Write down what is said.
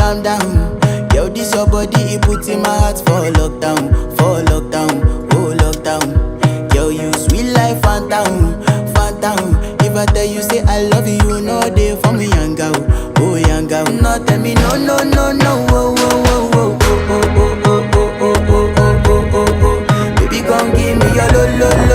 calm down. Yo, this your body, it puts in my heart for lockdown, oh lockdown. Yo, you sweet life, phantom, phantom. If I tell you say I love you, you know they for me young girl, oh young girl. No tell me no, no, no, no, oh, oh, oh, oh, oh, oh, oh, oh, oh, oh, oh, oh, oh, oh. Baby, come give me your lo, lo, lo.